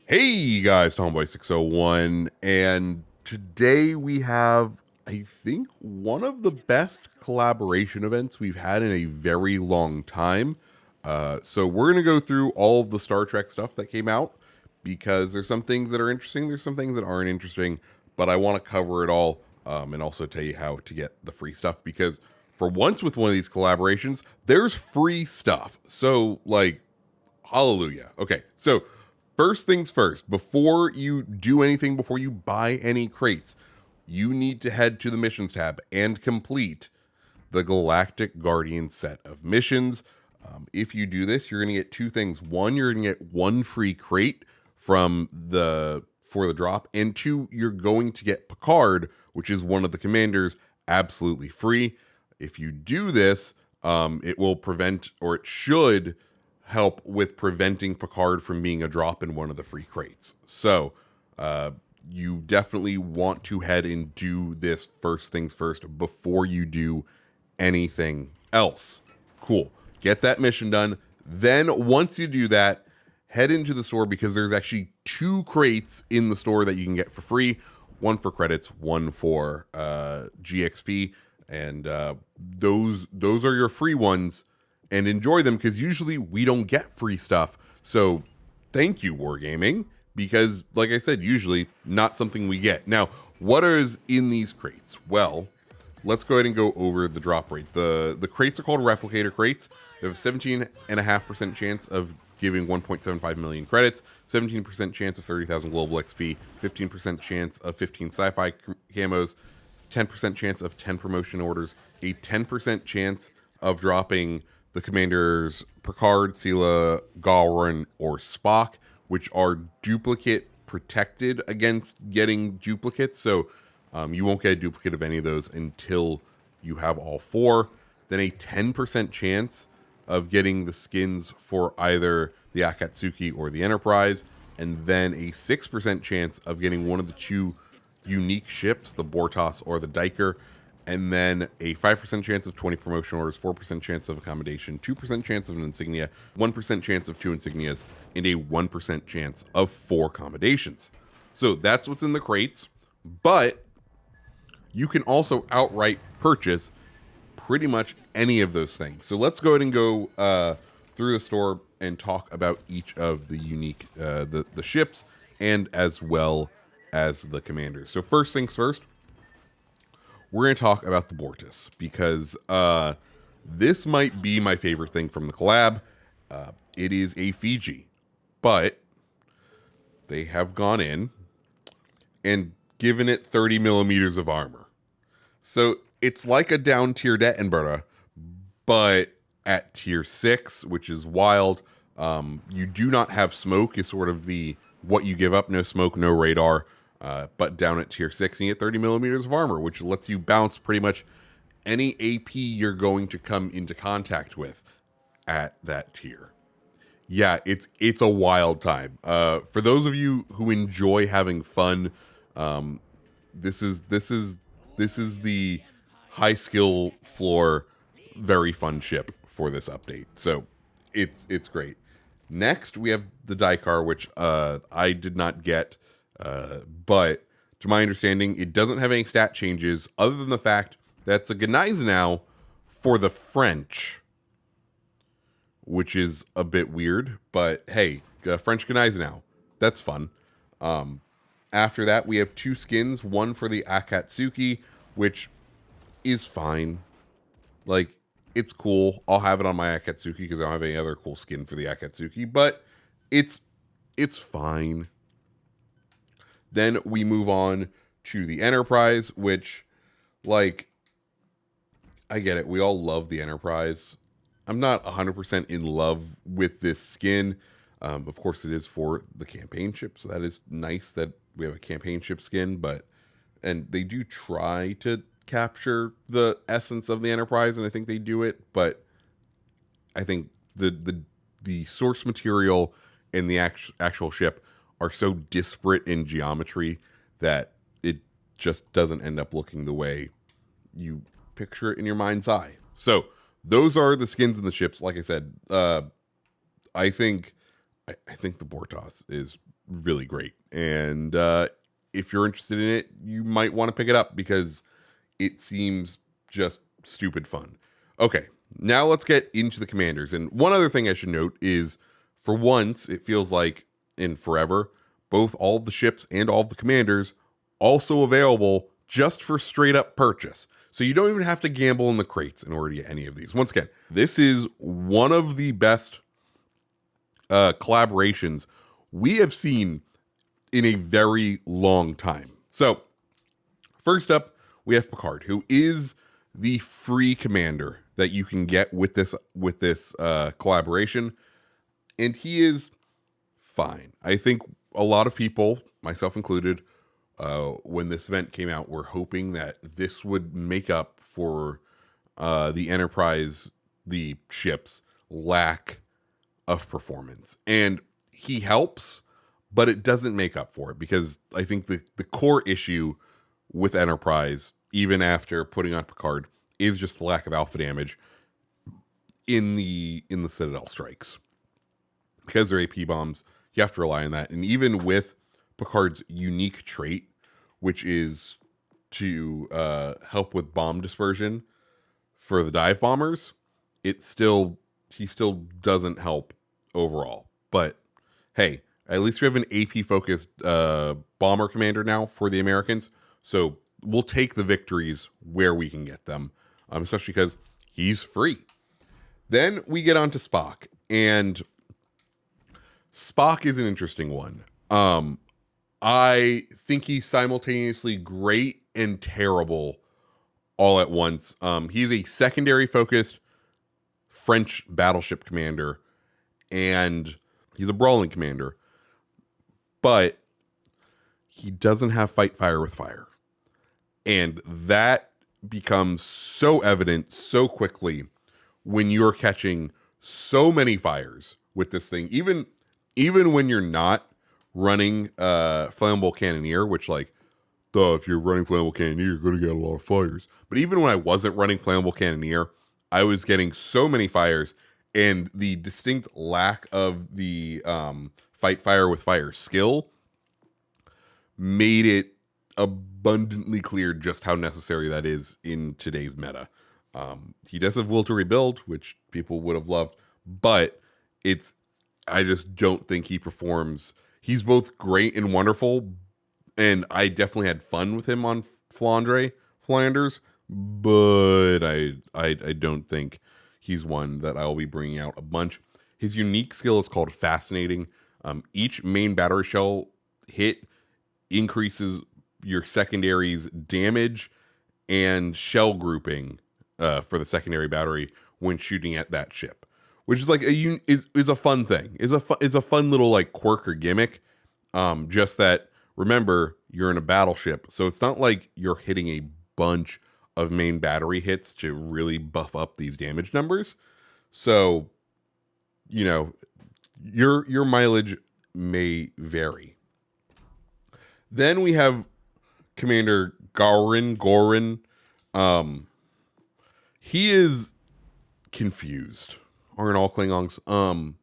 Hey guys, Tomboy601, and today we have, I think, one of the best collaboration events we've had in a very long time. So we're going to go through all of the Star Trek stuff that came out because there's some things that are interesting, there's some things that aren't interesting, but I want to cover it all and also tell you how to get the free stuff because for once with one of these collaborations, there's free stuff. So, like, hallelujah. Okay, so first things first, before you do anything, before you buy any crates, you need to head to the missions tab and complete the Galactic Guardian set of missions. If you do this, you're going to get two things. One, you're going to get one free crate from the for the drop, and two, you're going to get Picard, which is one of the commanders, absolutely free. If you do this, it will prevent, or it should help with preventing Picard from being a drop in one of the free crates. So, you definitely want to head and do this first things first before you do anything else. Cool. Get that mission done. Then, once you do that, head into the store because there's actually two crates in the store that you can get for free. One for credits, one for GXP, and those are your free ones. And enjoy them because usually we don't get free stuff. So thank you, Wargaming, because like I said, usually not something we get. Now, what is in these crates? Well, let's go ahead and go over the drop rate. The crates are called replicator crates. They have a 17.5% chance of giving 1.75 million credits, 17% chance of 30,000 global XP, 15% chance of 15 sci-fi camos, 10% chance of 10 promotion orders, a 10% chance of dropping the commanders Picard, Sela, Garin, or Spock, which are duplicate protected against getting duplicates. So you won't get a duplicate of any of those until you have all four. Then a 10% chance of getting the skins for either the Akatsuki or the Enterprise. And then a 6% chance of getting one of the two unique ships, the Bortos or the Diker, and then a 5% chance of 20 promotion orders, 4% chance of accommodation, 2% chance of an insignia, 1% chance of 2 insignias, and a 1% chance of 4 accommodations. So that's what's in the crates, but you can also outright purchase pretty much any of those things. So let's go ahead and go through the store and talk about each of the unique the ships and as well as the commanders. So first things first, we're going to talk about the Bortus because this might be my favorite thing from the collab. It is a Fiji, but they have gone in and given it 30 millimeters of armor. So it's like a down tier Edinburgh, but at tier 6, which is wild. You do not have smoke, is sort of the what you give up. No smoke, no radar. But down at tier 6, you get 30 millimeters of armor, which lets you bounce pretty much any AP you're going to come into contact with at that tier. Yeah, it's a wild time. For those of you who enjoy having fun, this is the high skill floor, very fun ship for this update. So it's great. Next, we have the Daikar, which I did not get. But to my understanding, it doesn't have any stat changes other than the fact that it's a Gneisenau for the French, which is a bit weird. But hey, French Gneisenau, that's fun. After that, we have two skins, one for the Akatsuki, which is fine. Like, it's cool. I'll have it on my Akatsuki because I don't have any other cool skin for the Akatsuki, but it's fine. Then we move on to the Enterprise, which, like, I get it. We all love the Enterprise. I'm not 100% in love with this skin. Of course, it is for the campaign ship, so that is nice that we have a campaign ship skin, and they do try to capture the essence of the Enterprise, and I think they do it, but I think the source material and the actual ship are so disparate in geometry that it just doesn't end up looking the way you picture it in your mind's eye. So those are the skins and the ships. Like I said, I think the Bortos is really great. And if you're interested in it, you might want to pick it up because it seems just stupid fun. Okay, now let's get into the commanders. And one other thing I should note is, for once, it feels like in forever, both all of the ships and all of the commanders also available just for straight up purchase. So you don't even have to gamble in the crates in order to get any of these. Once again, this is one of the best collaborations we have seen in a very long time. So first up, we have Picard, who is the free commander that you can get with this collaboration, and he is fine. I think a lot of people, myself included, when this event came out, were hoping that this would make up for the Enterprise, the ship's lack of performance. And he helps, but it doesn't make up for it, because I think the core issue with Enterprise, even after putting on Picard, is just the lack of alpha damage in the Citadel strikes. Because they're AP bombs, you have to rely on that. And even with Picard's unique trait, which is to help with bomb dispersion for the dive bombers, he still doesn't help overall. But hey, at least we have an AP focused bomber commander now for the Americans, so we'll take the victories where we can get them, especially because he's free. Then we get on to Spock, and Spock is an interesting one. I think he's simultaneously great and terrible all at once. He's a secondary focused French battleship commander, and he's a brawling commander, but he doesn't have fight fire with fire. And that becomes so evident so quickly when you're catching so many fires with this thing. Even when you're not running flammable cannoneer, which, like, if you're running flammable cannoneer, you're going to get a lot of fires. But even when I wasn't running flammable cannoneer, I was getting so many fires, and the distinct lack of the fight fire with fire skill made it abundantly clear just how necessary that is in today's meta. He does have will to rebuild, which people would have loved, but I just don't think he performs. He's both great and wonderful, and I definitely had fun with him on Flanders, but I don't think he's one that I'll be bringing out a bunch. His unique skill is called Fascinating. Each main battery shell hit increases your secondary's damage and shell grouping for the secondary battery when shooting at that ship, which is like is a fun thing. Is a fun little like quirk or gimmick. Just that, remember, you're in a battleship, so it's not like you're hitting a bunch of main battery hits to really buff up these damage numbers. So, your mileage may vary. Then we have Commander Garin. He is confused. Aren't all Klingons?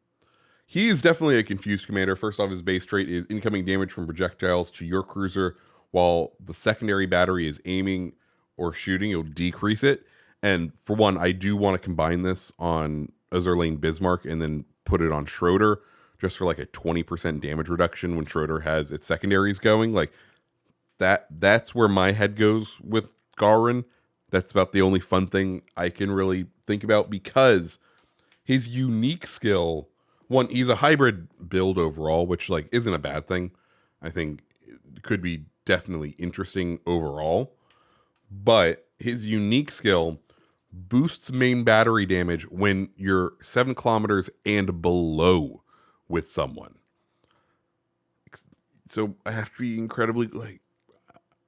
He is definitely a confused commander. First off, his base trait is incoming damage from projectiles to your cruiser, while the secondary battery is aiming or shooting, you'll decrease it. And for one, I do want to combine this on Azurlane Bismarck and then put it on Schroeder, just for like a 20% damage reduction when Schroeder has its secondaries going. Like that's where my head goes with Garin. That's about the only fun thing I can really think about, because his unique skill, one, he's a hybrid build overall, which like isn't a bad thing. I think it could be definitely interesting overall. But his unique skill boosts main battery damage when you're 7 kilometers and below with someone. So I have to be incredibly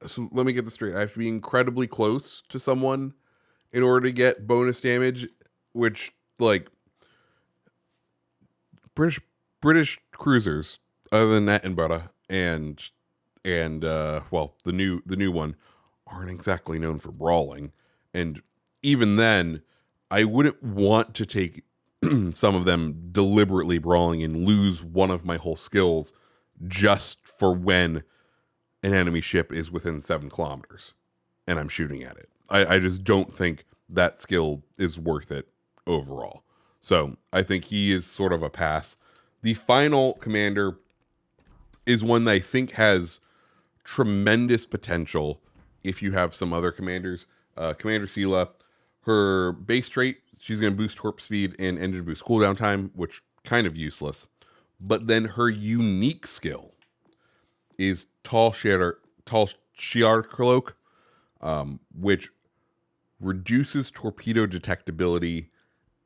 so let me get this straight. I have to be incredibly close to someone in order to get bonus damage, which like British cruisers, other than Attenborough and the new one, aren't exactly known for brawling. And even then, I wouldn't want to take some of them deliberately brawling and lose one of my whole skills just for when an enemy ship is within 7 kilometers and I'm shooting at it. I just don't think that skill is worth it overall. So I think he is sort of a pass. The final commander is one that I think has tremendous potential if you have some other commanders. Commander Sela, her base trait, she's going to boost torp speed and engine boost cooldown time, which kind of useless. But then her unique skill is Tall Shiar Cloak, which reduces torpedo detectability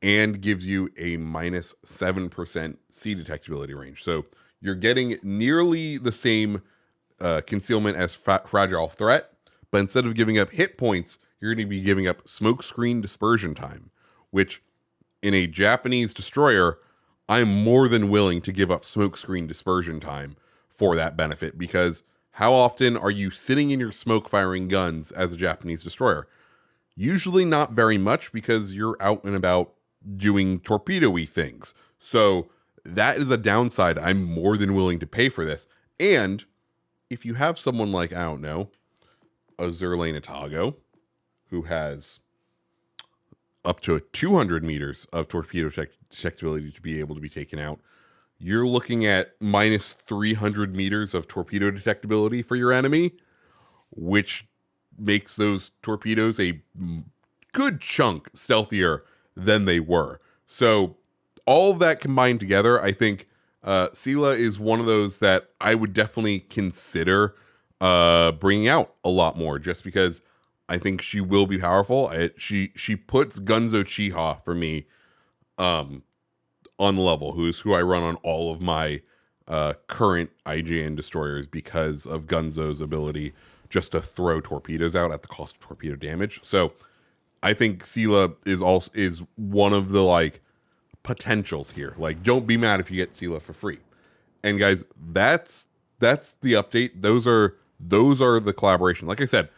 and gives you a minus 7% sea detectability range. So you're getting nearly the same concealment as Fragile Threat, but instead of giving up hit points, you're going to be giving up smoke screen dispersion time, which in a Japanese destroyer, I'm more than willing to give up smoke screen dispersion time for that benefit, because how often are you sitting in your smoke firing guns as a Japanese destroyer? Usually not very much, because you're out and about doing torpedo-y things. So that is a downside I'm more than willing to pay for this. And if you have someone like, I don't know, a Zerlane Atago, who has up to 200 meters of torpedo detectability to be able to be taken out, you're looking at minus 300 meters of torpedo detectability for your enemy, which makes those torpedoes a good chunk stealthier than they were. So all of that combined together, I think Sela is one of those that I would definitely consider bringing out a lot more, just because I think she will be powerful. She puts Gunzo Chiha for me on the level, who I run on all of my current IJN destroyers, because of Gunzo's ability just to throw torpedoes out at the cost of torpedo damage. So I think Sela is one of the like potentials here. Like, don't be mad if you get Sela for free. And guys, that's the update. Those are the collaboration. Like I said,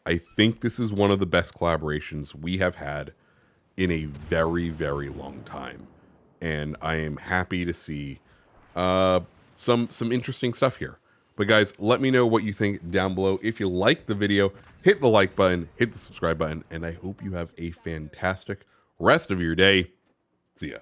I think this is one of the best collaborations we have had in a very, very long time. And I am happy to see some interesting stuff here. But guys, let me know what you think down below. If you like the video, hit the like button, hit the subscribe button, and I hope you have a fantastic rest of your day. See ya.